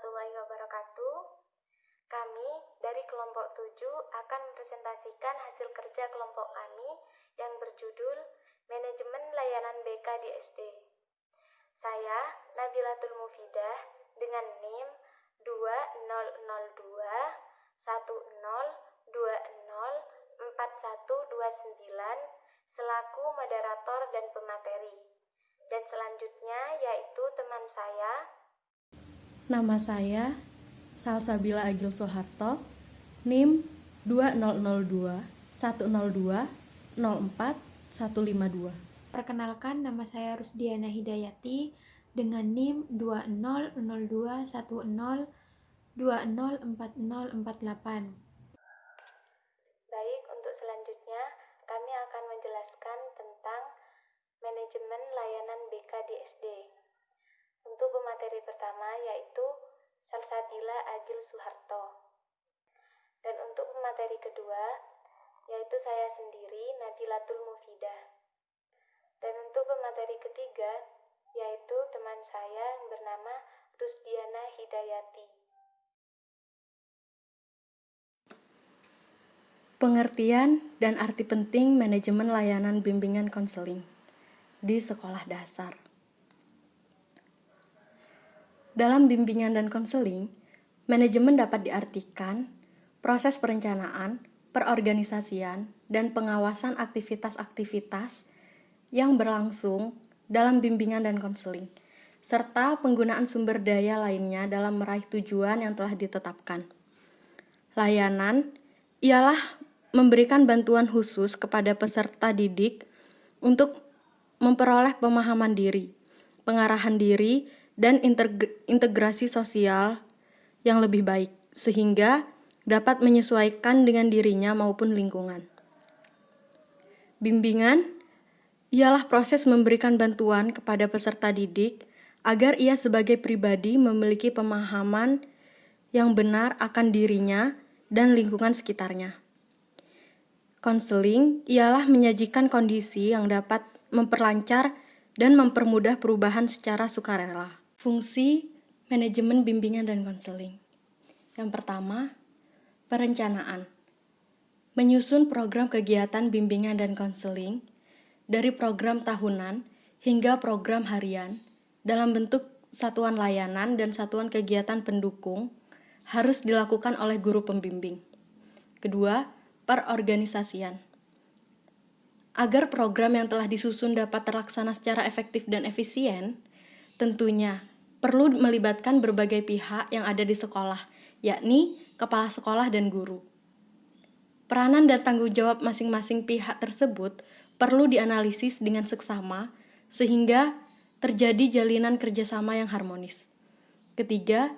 warahmatullahi wabarakatuh. Kami dari kelompok 7 akan mempresentasikan hasil kerja kelompok kami yang berjudul Manajemen Layanan BK di SD. Saya Nabilatul Mufidah dengan NIM 2002104129 selaku moderator dan pemateri. Dan selanjutnya yaitu teman saya. Nama saya Salsabila Agil Soeharto, NIM 20021021045152. Perkenalkan, nama saya Rusdiana Hidayati dengan NIM 202102040448. Baik, untuk selanjutnya kami akan menjelaskan tentang manajemen layanan BK di SD. Untuk pemateri pertama yaitu Salsabila Agil Soeharto. Dan untuk pemateri kedua yaitu saya sendiri Nabilatul Mufidah. Dan untuk pemateri ketiga yaitu teman saya yang bernama Rusdiana Hidayati. Pengertian dan arti penting manajemen layanan bimbingan konseling di sekolah dasar. Dalam bimbingan dan konseling, manajemen dapat diartikan proses perencanaan, perorganisasian, dan pengawasan aktivitas-aktivitas yang berlangsung dalam bimbingan dan konseling, serta penggunaan sumber daya lainnya dalam meraih tujuan yang telah ditetapkan. Layanan ialah memberikan bantuan khusus kepada peserta didik untuk memperoleh pemahaman diri, pengarahan diri, dan integrasi sosial yang lebih baik, sehingga dapat menyesuaikan dengan dirinya maupun lingkungan. Bimbingan ialah proses memberikan bantuan kepada peserta didik agar ia sebagai pribadi memiliki pemahaman yang benar akan dirinya dan lingkungan sekitarnya. Konseling ialah menyajikan kondisi yang dapat memperlancar dan mempermudah perubahan secara sukarela. Fungsi manajemen bimbingan dan konseling. Yang pertama, perencanaan. Menyusun program kegiatan bimbingan dan konseling dari program tahunan hingga program harian dalam bentuk satuan layanan dan satuan kegiatan pendukung harus dilakukan oleh guru pembimbing. Kedua, perorganisasian. Agar program yang telah disusun dapat terlaksana secara efektif dan efisien, tentunya perlu melibatkan berbagai pihak yang ada di sekolah, yakni kepala sekolah dan guru. Peranan dan tanggung jawab masing-masing pihak tersebut perlu dianalisis dengan seksama sehingga terjadi jalinan kerjasama yang harmonis. Ketiga,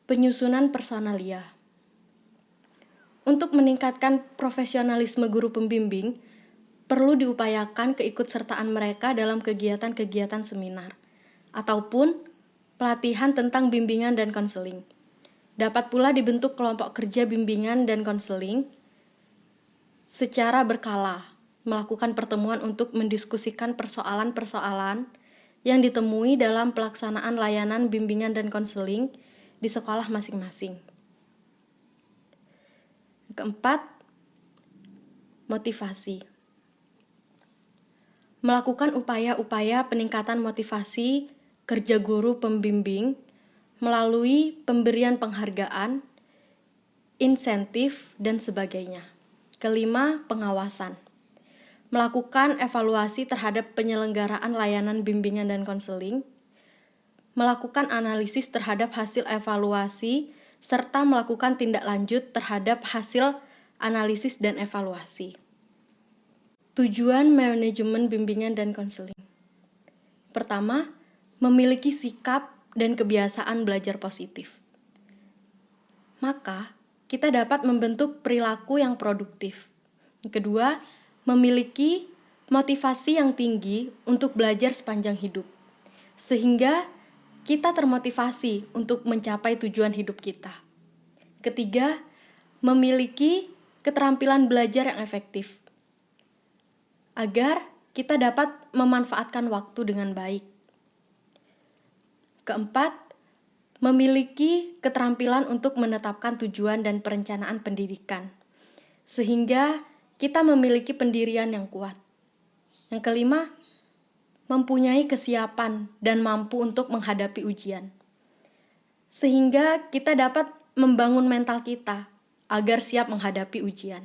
penyusunan personalia. Untuk meningkatkan profesionalisme guru pembimbing, perlu diupayakan keikutsertaan mereka dalam kegiatan-kegiatan seminar ataupun pelatihan tentang bimbingan dan konseling. Dapat pula dibentuk kelompok kerja bimbingan dan konseling secara berkala, melakukan pertemuan untuk mendiskusikan persoalan-persoalan yang ditemui dalam pelaksanaan layanan bimbingan dan konseling di sekolah masing-masing. Keempat, motivasi. Melakukan upaya-upaya peningkatan motivasi kerja guru pembimbing melalui pemberian penghargaan, insentif, dan sebagainya. Kelima, pengawasan. Melakukan evaluasi terhadap penyelenggaraan layanan bimbingan dan konseling, melakukan analisis terhadap hasil evaluasi, serta melakukan tindak lanjut terhadap hasil analisis dan evaluasi. Tujuan manajemen bimbingan dan konseling. Pertama, memiliki sikap dan kebiasaan belajar positif. Maka, kita dapat membentuk perilaku yang produktif. Kedua, memiliki motivasi yang tinggi untuk belajar sepanjang hidup, sehingga kita termotivasi untuk mencapai tujuan hidup kita. Ketiga, memiliki keterampilan belajar yang efektif, agar kita dapat memanfaatkan waktu dengan baik. Keempat, memiliki keterampilan untuk menetapkan tujuan dan perencanaan pendidikan, sehingga kita memiliki pendirian yang kuat. Yang kelima, mempunyai kesiapan dan mampu untuk menghadapi ujian, sehingga kita dapat membangun mental kita agar siap menghadapi ujian.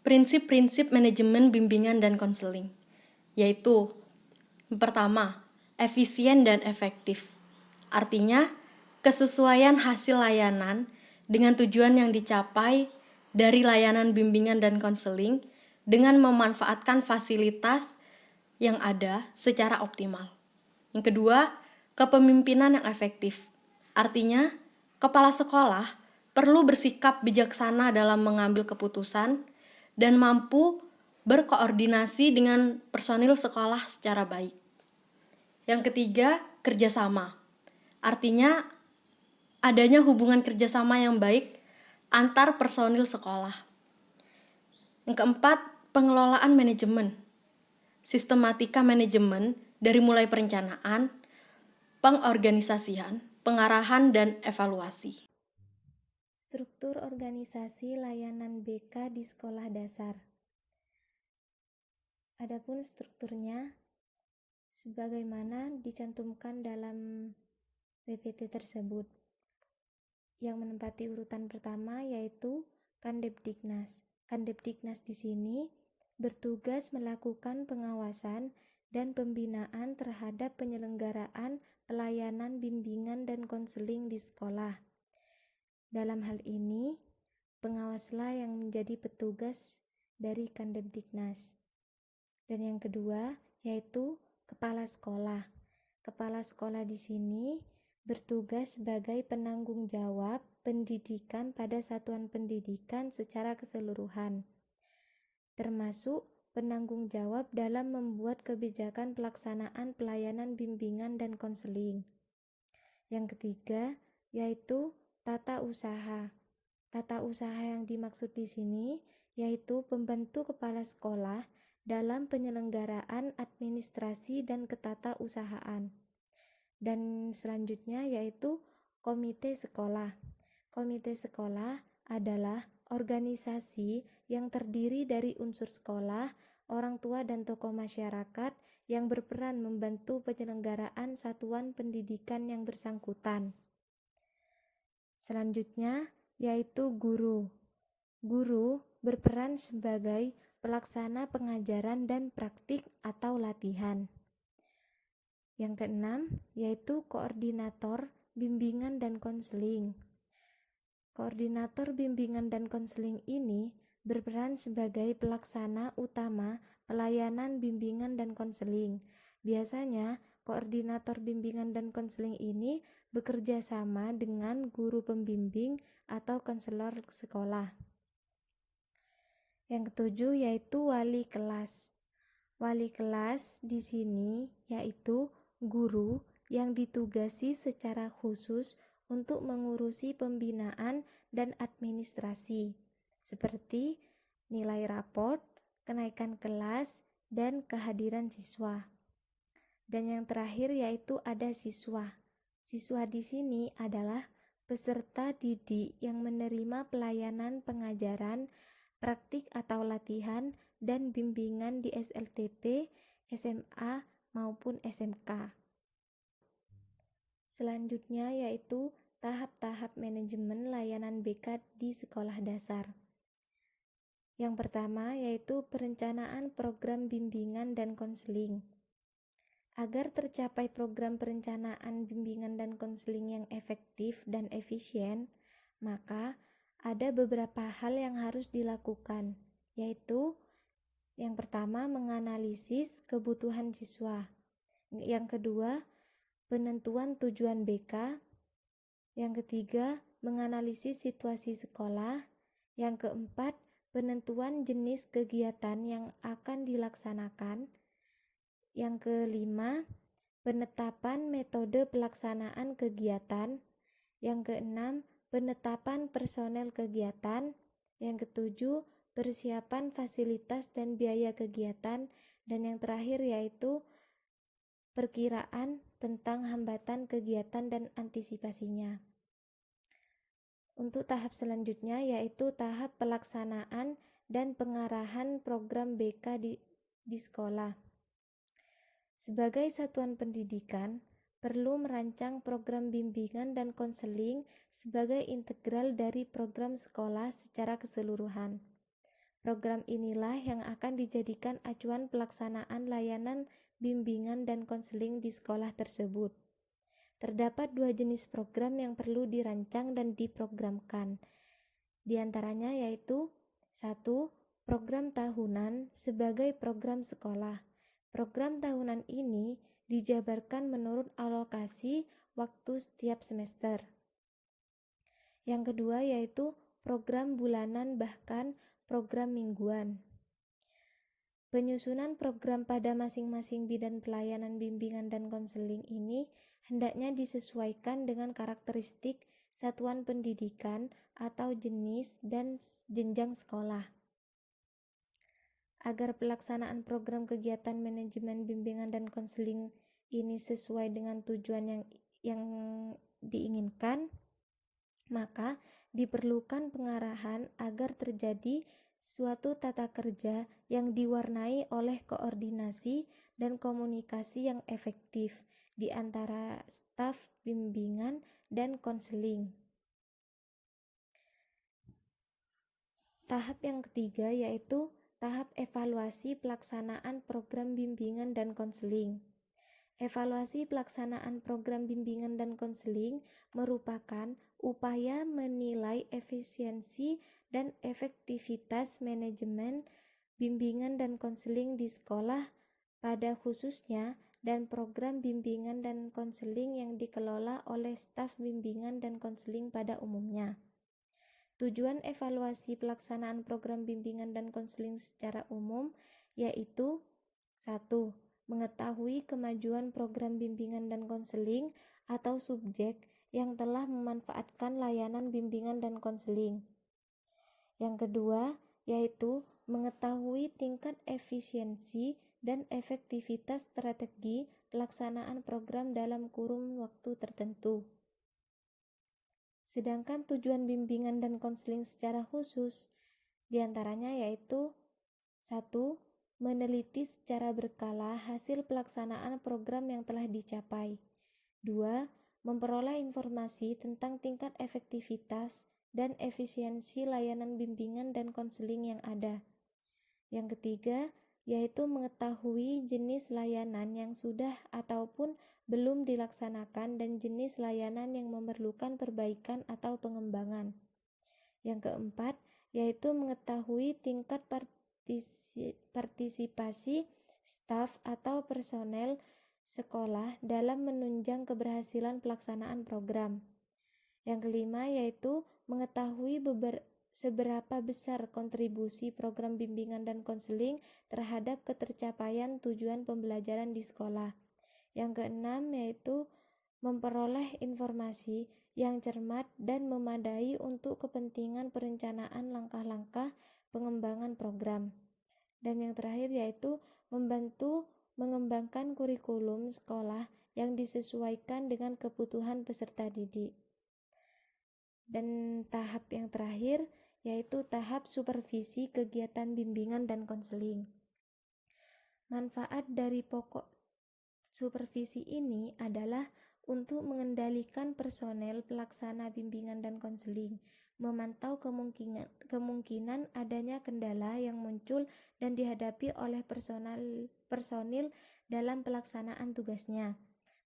Prinsip-prinsip manajemen bimbingan dan konseling, yaitu yang pertama, efisien dan efektif. Artinya, kesesuaian hasil layanan dengan tujuan yang dicapai dari layanan bimbingan dan konseling dengan memanfaatkan fasilitas yang ada secara optimal. Yang kedua, kepemimpinan yang efektif. Artinya, kepala sekolah perlu bersikap bijaksana dalam mengambil keputusan dan mampu berkoordinasi dengan personil sekolah secara baik. Yang ketiga, kerjasama. Artinya, adanya hubungan kerjasama yang baik antar personil sekolah. Yang keempat, pengelolaan manajemen. Sistematika manajemen dari mulai perencanaan, pengorganisasian, pengarahan, dan evaluasi. Struktur organisasi layanan BK di sekolah dasar. Adapun strukturnya sebagaimana dicantumkan dalam PPT tersebut. Yang menempati urutan pertama yaitu Kandebdiknas. Kandebdiknas di sini bertugas melakukan pengawasan dan pembinaan terhadap penyelenggaraan pelayanan bimbingan dan konseling di sekolah. Dalam hal ini, pengawaslah yang menjadi petugas dari Kandebdiknas. Dan yang kedua yaitu kepala sekolah. Kepala sekolah di sini bertugas sebagai penanggung jawab pendidikan pada satuan pendidikan secara keseluruhan, termasuk penanggung jawab dalam membuat kebijakan pelaksanaan pelayanan bimbingan dan konseling. Yang ketiga yaitu tata usaha. Tata usaha yang dimaksud di sini yaitu pembantu kepala sekolah dalam penyelenggaraan administrasi dan ketatausahaan. Dan selanjutnya yaitu komite sekolah. Komite sekolah adalah organisasi yang terdiri dari unsur sekolah, orang tua dan tokoh masyarakat yang berperan membantu penyelenggaraan satuan pendidikan yang bersangkutan. Selanjutnya yaitu guru. Guru berperan sebagai pelaksana pengajaran dan praktik atau latihan. Yang keenam yaitu koordinator bimbingan dan konseling. Koordinator bimbingan dan konseling ini berperan sebagai pelaksana utama pelayanan bimbingan dan konseling. Biasanya koordinator bimbingan dan konseling ini bekerja sama dengan guru pembimbing atau konselor sekolah. Yang ketujuh yaitu wali kelas. Wali kelas di sini yaitu guru yang ditugasi secara khusus untuk mengurusi pembinaan dan administrasi, seperti nilai raport, kenaikan kelas, dan kehadiran siswa. Dan yang terakhir yaitu ada siswa. Siswa di sini adalah peserta didik yang menerima pelayanan pengajaran, praktik atau latihan, dan bimbingan di SLTP, SMA, maupun SMK. Selanjutnya yaitu tahap-tahap manajemen layanan BK di sekolah dasar. Yang pertama yaitu perencanaan program bimbingan dan konseling. Agar tercapai program perencanaan bimbingan dan konseling yang efektif dan efisien, maka ada beberapa hal yang harus dilakukan, yaitu yang pertama menganalisis kebutuhan siswa, yang kedua penentuan tujuan BK, yang ketiga menganalisis situasi sekolah, yang keempat penentuan jenis kegiatan yang akan dilaksanakan, yang kelima penetapan metode pelaksanaan kegiatan, yang keenam penetapan personel kegiatan, yang ketujuh persiapan fasilitas dan biaya kegiatan, dan yang terakhir yaitu perkiraan tentang hambatan kegiatan dan antisipasinya. Untuk tahap selanjutnya yaitu tahap pelaksanaan dan pengarahan program BK di sekolah. Sebagai satuan pendidikan, perlu merancang program bimbingan dan konseling sebagai integral dari program sekolah secara keseluruhan. Program inilah yang akan dijadikan acuan pelaksanaan layanan bimbingan dan konseling di sekolah tersebut. Terdapat 2 jenis program yang perlu dirancang dan diprogramkan. Di antaranya yaitu 1. Program tahunan sebagai program sekolah. Program tahunan ini dijabarkan menurut alokasi waktu setiap semester. Yang kedua yaitu program bulanan bahkan program mingguan. Penyusunan program pada masing-masing bidang pelayanan bimbingan dan konseling ini hendaknya disesuaikan dengan karakteristik satuan pendidikan atau jenis dan jenjang sekolah. Agar pelaksanaan program kegiatan manajemen bimbingan dan konseling ini sesuai dengan tujuan yang diinginkan, maka diperlukan pengarahan agar terjadi suatu tata kerja yang diwarnai oleh koordinasi dan komunikasi yang efektif di antara staf bimbingan dan konseling. Tahap yang ketiga yaitu tahap evaluasi pelaksanaan program bimbingan dan konseling. Evaluasi pelaksanaan program bimbingan dan konseling merupakan upaya menilai efisiensi dan efektivitas manajemen bimbingan dan konseling di sekolah pada khususnya dan program bimbingan dan konseling yang dikelola oleh staf bimbingan dan konseling pada umumnya. Tujuan evaluasi pelaksanaan program bimbingan dan konseling secara umum yaitu 1. Mengetahui kemajuan program bimbingan dan konseling atau subjek yang telah memanfaatkan layanan bimbingan dan konseling. Yang kedua, yaitu mengetahui tingkat efisiensi dan efektivitas strategi pelaksanaan program dalam kurun waktu tertentu. Sedangkan tujuan bimbingan dan konseling secara khusus diantaranya yaitu 1. Meneliti secara berkala hasil pelaksanaan program yang telah dicapai. 2. Memperoleh informasi tentang tingkat efektivitas dan efisiensi layanan bimbingan dan konseling yang ada. Yang ketiga, yaitu mengetahui jenis layanan yang sudah ataupun belum dilaksanakan dan jenis layanan yang memerlukan perbaikan atau pengembangan. Yang keempat, yaitu mengetahui tingkat partisipasi staf atau personel sekolah dalam menunjang keberhasilan pelaksanaan program. Yang kelima, yaitu mengetahui seberapa besar kontribusi program bimbingan dan konseling terhadap ketercapaian tujuan pembelajaran di sekolah. Yang keenam, yaitu memperoleh informasi yang cermat dan memadai untuk kepentingan perencanaan langkah-langkah pengembangan program. Dan yang terakhir yaitu membantu mengembangkan kurikulum sekolah yang disesuaikan dengan kebutuhan peserta didik. Dan tahap yang terakhir yaitu tahap supervisi kegiatan bimbingan dan konseling. Manfaat dari pokok supervisi ini adalah untuk mengendalikan personel pelaksana bimbingan dan konseling, memantau kemungkinan adanya kendala yang muncul dan dihadapi oleh personil dalam pelaksanaan tugasnya,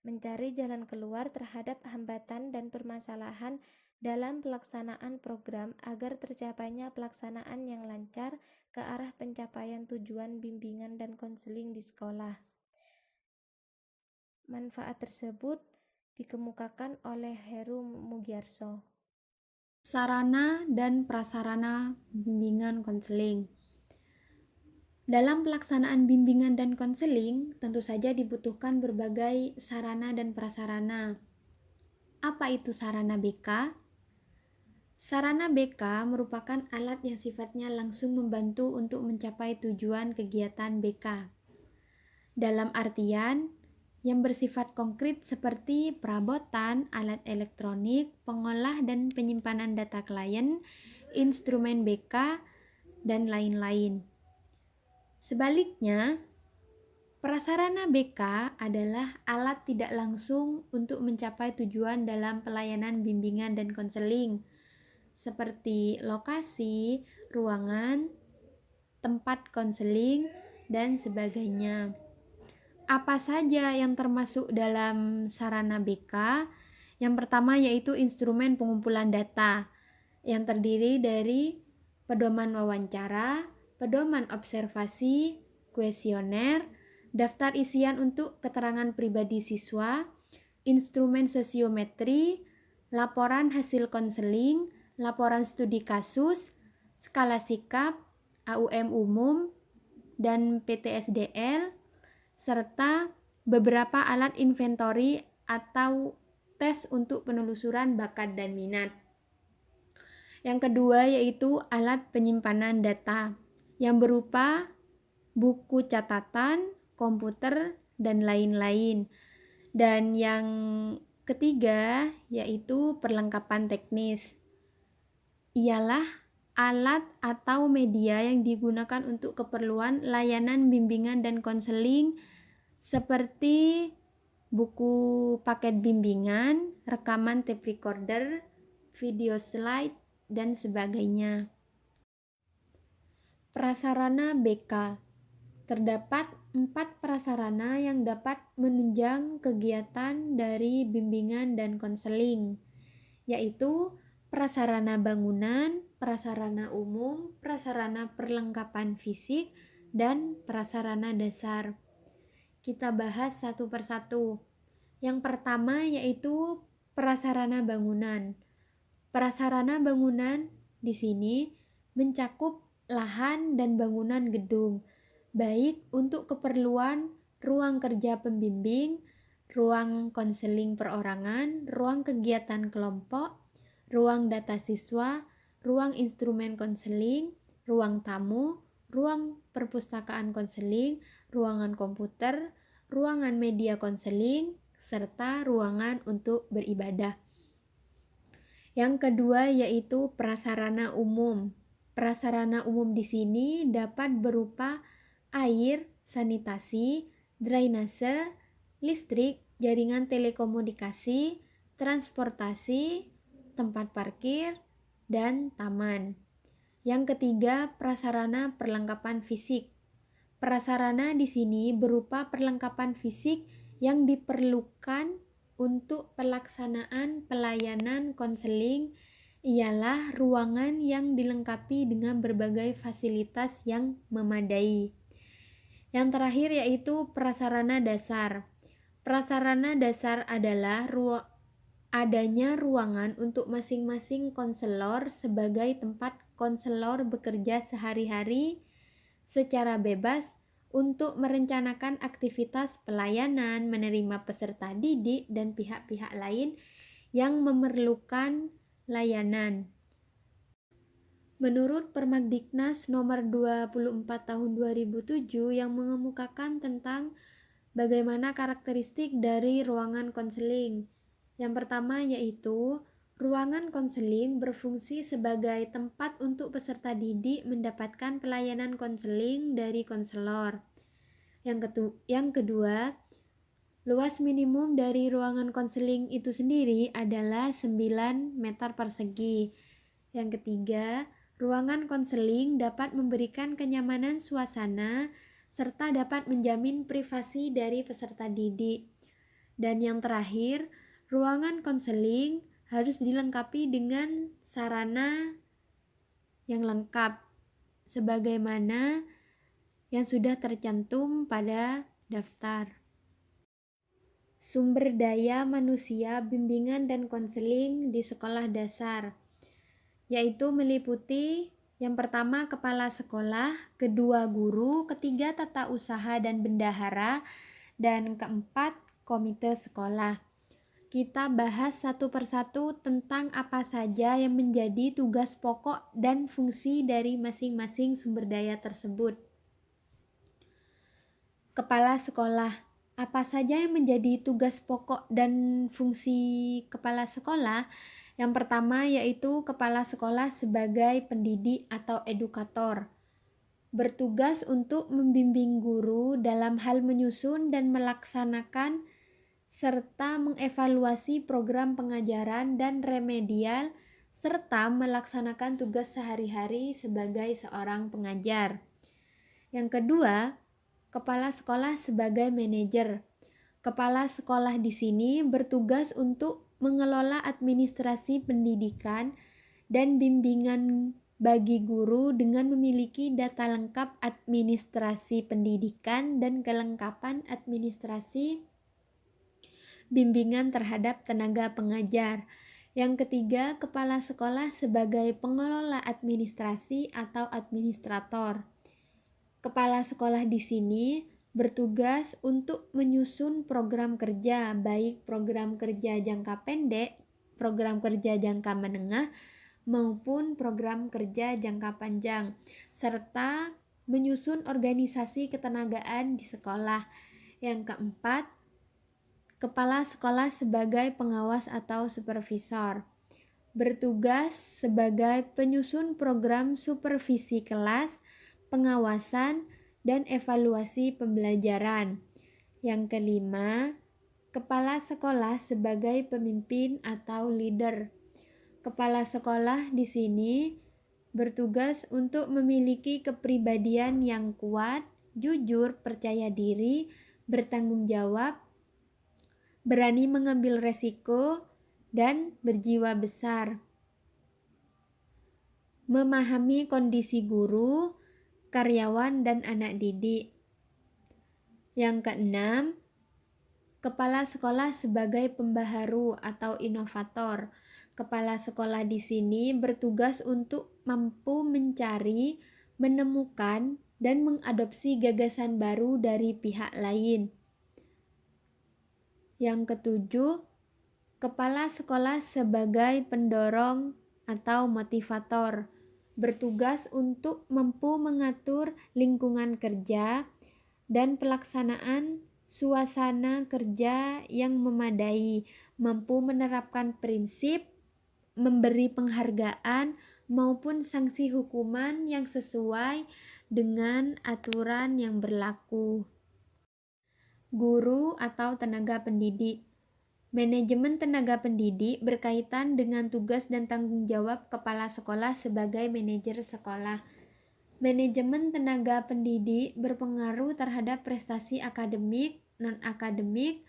mencari jalan keluar terhadap hambatan dan permasalahan dalam pelaksanaan program agar tercapainya pelaksanaan yang lancar ke arah pencapaian tujuan bimbingan dan konseling di sekolah. Manfaat tersebut dikemukakan oleh Heru Mugiarso. Sarana dan prasarana bimbingan konseling. Dalam pelaksanaan bimbingan dan konseling, tentu saja dibutuhkan berbagai sarana dan prasarana. Apa itu sarana BK? Sarana BK merupakan alat yang sifatnya langsung membantu untuk mencapai tujuan kegiatan BK. Dalam artian, yang bersifat konkret seperti perabotan, alat elektronik, pengolah dan penyimpanan data klien, instrumen BK, dan lain-lain. Sebaliknya, prasarana BK adalah alat tidak langsung untuk mencapai tujuan dalam pelayanan bimbingan dan konseling, seperti lokasi, ruangan, tempat konseling, dan sebagainya. Apa saja yang termasuk dalam sarana BK? Yang pertama yaitu instrumen pengumpulan data yang terdiri dari pedoman wawancara, pedoman observasi, kuesioner, daftar isian untuk keterangan pribadi siswa, instrumen sosiometri, laporan hasil konseling, laporan studi kasus, skala sikap, AUM umum, dan PTSDL, serta beberapa alat inventory atau tes untuk penelusuran bakat dan minat. Yang kedua yaitu alat penyimpanan data yang berupa buku catatan, komputer, dan lain-lain. Dan yang ketiga yaitu perlengkapan teknis. Ialah alat atau media yang digunakan untuk keperluan layanan bimbingan dan konseling seperti buku paket bimbingan, rekaman tape recorder, video slide, dan sebagainya. Prasarana BK. Terdapat 4 prasarana yang dapat menunjang kegiatan dari bimbingan dan konseling, yaitu prasarana bangunan, prasarana umum, prasarana perlengkapan fisik, dan prasarana dasar. Kita bahas satu persatu. Yang pertama yaitu prasarana bangunan. Prasarana bangunan di sini mencakup lahan dan bangunan gedung, baik untuk keperluan ruang kerja pembimbing, ruang konseling perorangan, ruang kegiatan kelompok, ruang data siswa, ruang instrumen konseling, ruang tamu, ruang perpustakaan konseling, ruangan komputer, ruangan media konseling, serta ruangan untuk beribadah. Yang kedua yaitu prasarana umum. Prasarana umum di sini dapat berupa air, sanitasi, drainase, listrik, jaringan telekomunikasi, transportasi, tempat parkir, dan taman. Yang ketiga, prasarana perlengkapan fisik. Prasarana di sini berupa perlengkapan fisik yang diperlukan untuk pelaksanaan pelayanan konseling, ialah ruangan yang dilengkapi dengan berbagai fasilitas yang memadai. Yang terakhir yaitu prasarana dasar. Prasarana dasar adalah adanya ruangan untuk masing-masing konselor sebagai tempat konselor bekerja sehari-hari secara bebas untuk merencanakan aktivitas pelayanan, menerima peserta didik, dan pihak-pihak lain yang memerlukan layanan. Menurut Permagdiknas nomor 24 tahun 2007 yang mengemukakan tentang bagaimana karakteristik dari ruangan konseling. Yang pertama yaitu ruangan konseling berfungsi sebagai tempat untuk peserta didik mendapatkan pelayanan konseling dari konselor. Yang kedua, luas minimum dari ruangan konseling itu sendiri adalah 9 meter persegi. Yang ketiga, ruangan konseling dapat memberikan kenyamanan suasana serta dapat menjamin privasi dari peserta didik. Dan yang terakhir, ruangan konseling harus dilengkapi dengan sarana yang lengkap sebagaimana yang sudah tercantum pada daftar. Sumber daya manusia bimbingan dan konseling di sekolah dasar, yaitu meliputi yang pertama kepala sekolah, kedua guru, ketiga tata usaha dan bendahara, dan keempat komite sekolah. Kita bahas satu persatu tentang apa saja yang menjadi tugas pokok dan fungsi dari masing-masing sumber daya tersebut. Kepala sekolah Apa saja yang menjadi tugas pokok dan fungsi kepala sekolah? Yang pertama yaitu kepala sekolah sebagai pendidik atau edukator. Bertugas untuk membimbing guru dalam hal menyusun dan melaksanakan serta mengevaluasi program pengajaran dan remedial serta melaksanakan tugas sehari-hari sebagai seorang pengajar. Yang kedua, kepala sekolah sebagai manajer. Kepala sekolah di sini bertugas untuk mengelola administrasi pendidikan dan bimbingan bagi guru dengan memiliki data lengkap administrasi pendidikan dan kelengkapan administrasi bimbingan terhadap tenaga pengajar. Yang ketiga, kepala sekolah sebagai pengelola administrasi atau administrator. Kepala sekolah di sini bertugas untuk menyusun program kerja, baik program kerja jangka pendek, program kerja jangka menengah, maupun program kerja jangka panjang, serta menyusun organisasi ketenagaan di sekolah. Yang keempat, kepala sekolah sebagai pengawas atau supervisor. Bertugas sebagai penyusun program supervisi kelas, pengawasan, dan evaluasi pembelajaran. Yang kelima, kepala sekolah sebagai pemimpin atau leader. Kepala sekolah di sini bertugas untuk memiliki kepribadian yang kuat, jujur, percaya diri, bertanggung jawab, berani mengambil resiko, dan berjiwa besar. Memahami kondisi guru, karyawan, dan anak didik. Yang keenam, kepala sekolah sebagai pembaharu atau inovator. Kepala sekolah di sini bertugas untuk mampu mencari, menemukan, dan mengadopsi gagasan baru dari pihak lain. Yang ketujuh, kepala sekolah sebagai pendorong atau motivator. Bertugas untuk mampu mengatur lingkungan kerja dan pelaksanaan suasana kerja yang memadai, mampu menerapkan prinsip, memberi penghargaan maupun sanksi hukuman yang sesuai dengan aturan yang berlaku. Guru atau tenaga pendidik. Manajemen tenaga pendidik berkaitan dengan tugas dan tanggung jawab kepala sekolah sebagai manajer sekolah. Manajemen tenaga pendidik berpengaruh terhadap prestasi akademik, non-akademik,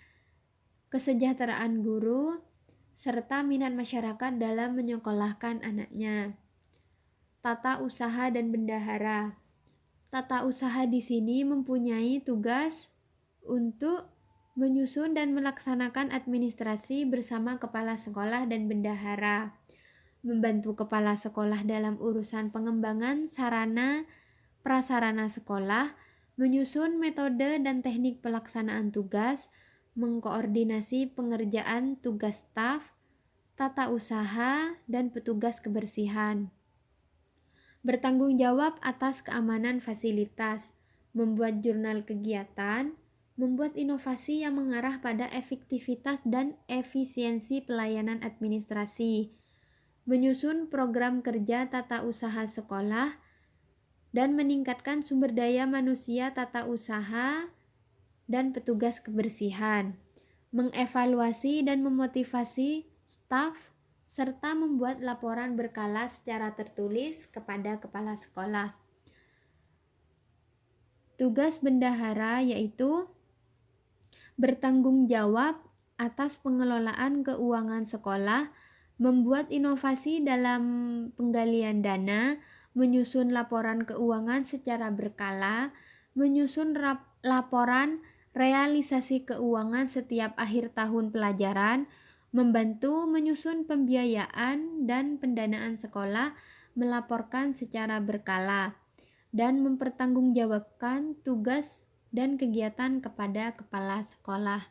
kesejahteraan guru, serta minat masyarakat dalam menyekolahkan anaknya. Tata usaha dan bendahara. Tata usaha di sini mempunyai tugas untuk menyusun dan melaksanakan administrasi bersama kepala sekolah dan bendahara, membantu kepala sekolah dalam urusan pengembangan sarana prasarana sekolah, menyusun metode dan teknik pelaksanaan tugas, mengkoordinasi pengerjaan tugas staf, tata usaha, dan petugas kebersihan. Bertanggung jawab atas keamanan fasilitas, membuat jurnal kegiatan, membuat inovasi yang mengarah pada efektivitas dan efisiensi pelayanan administrasi, menyusun program kerja tata usaha sekolah, dan meningkatkan sumber daya manusia tata usaha dan petugas kebersihan, mengevaluasi dan memotivasi staf, serta membuat laporan berkala secara tertulis kepada kepala sekolah. Tugas bendahara yaitu bertanggung jawab atas pengelolaan keuangan sekolah, membuat inovasi dalam penggalian dana, menyusun laporan keuangan secara berkala, menyusun laporan realisasi keuangan setiap akhir tahun pelajaran, membantu menyusun pembiayaan dan pendanaan sekolah, melaporkan secara berkala, dan mempertanggungjawabkan tugas dan kegiatan kepada kepala sekolah.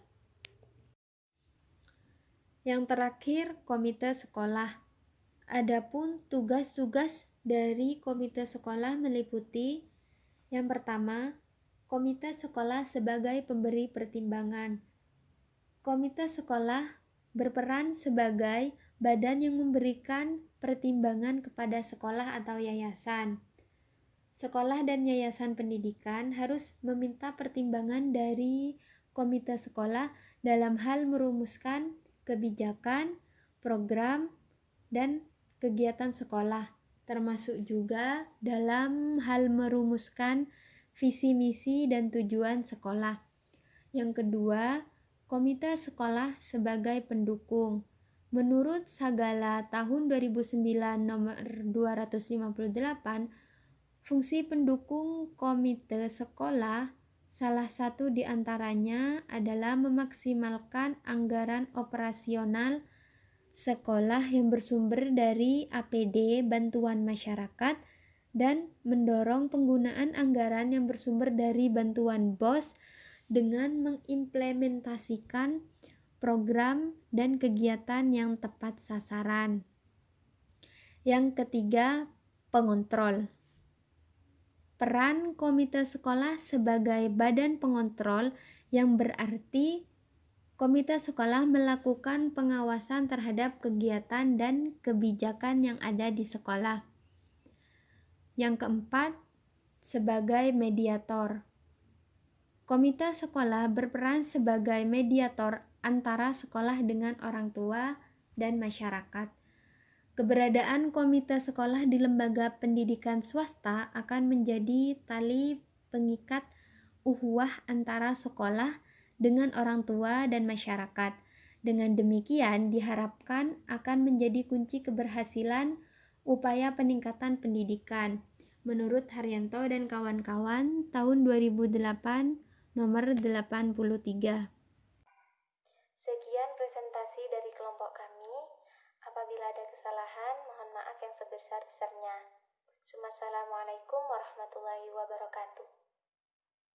Yang terakhir, komite sekolah. Adapun tugas-tugas dari komite sekolah meliputi yang pertama, komite sekolah sebagai pemberi pertimbangan. Komite sekolah berperan sebagai badan yang memberikan pertimbangan kepada sekolah atau yayasan. Sekolah dan yayasan pendidikan harus meminta pertimbangan dari komite sekolah dalam hal merumuskan kebijakan, program, dan kegiatan sekolah, termasuk juga dalam hal merumuskan visi misi dan tujuan sekolah. Yang kedua, komite sekolah sebagai pendukung. Menurut Sagala tahun 2009 nomor 258, fungsi pendukung komite sekolah salah satu di antaranya adalah memaksimalkan anggaran operasional sekolah yang bersumber dari APD bantuan masyarakat dan mendorong penggunaan anggaran yang bersumber dari bantuan BOS dengan mengimplementasikan program dan kegiatan yang tepat sasaran. Yang ketiga, pengontrol. Peran komite sekolah sebagai badan pengontrol yang berarti komite sekolah melakukan pengawasan terhadap kegiatan dan kebijakan yang ada di sekolah. Yang keempat, sebagai mediator. Komite sekolah berperan sebagai mediator antara sekolah dengan orang tua dan masyarakat. Keberadaan komite sekolah di lembaga pendidikan swasta akan menjadi tali pengikat ukhuwah antara sekolah dengan orang tua dan masyarakat. Dengan demikian diharapkan akan menjadi kunci keberhasilan upaya peningkatan pendidikan. Menurut Haryanto dan kawan-kawan, tahun 2008 nomor 83. Sekian presentasi dari kelompok kami. Apabila ada kesalahan, mohon maaf yang sebesar-besarnya. Assalamualaikum warahmatullahi wabarakatuh.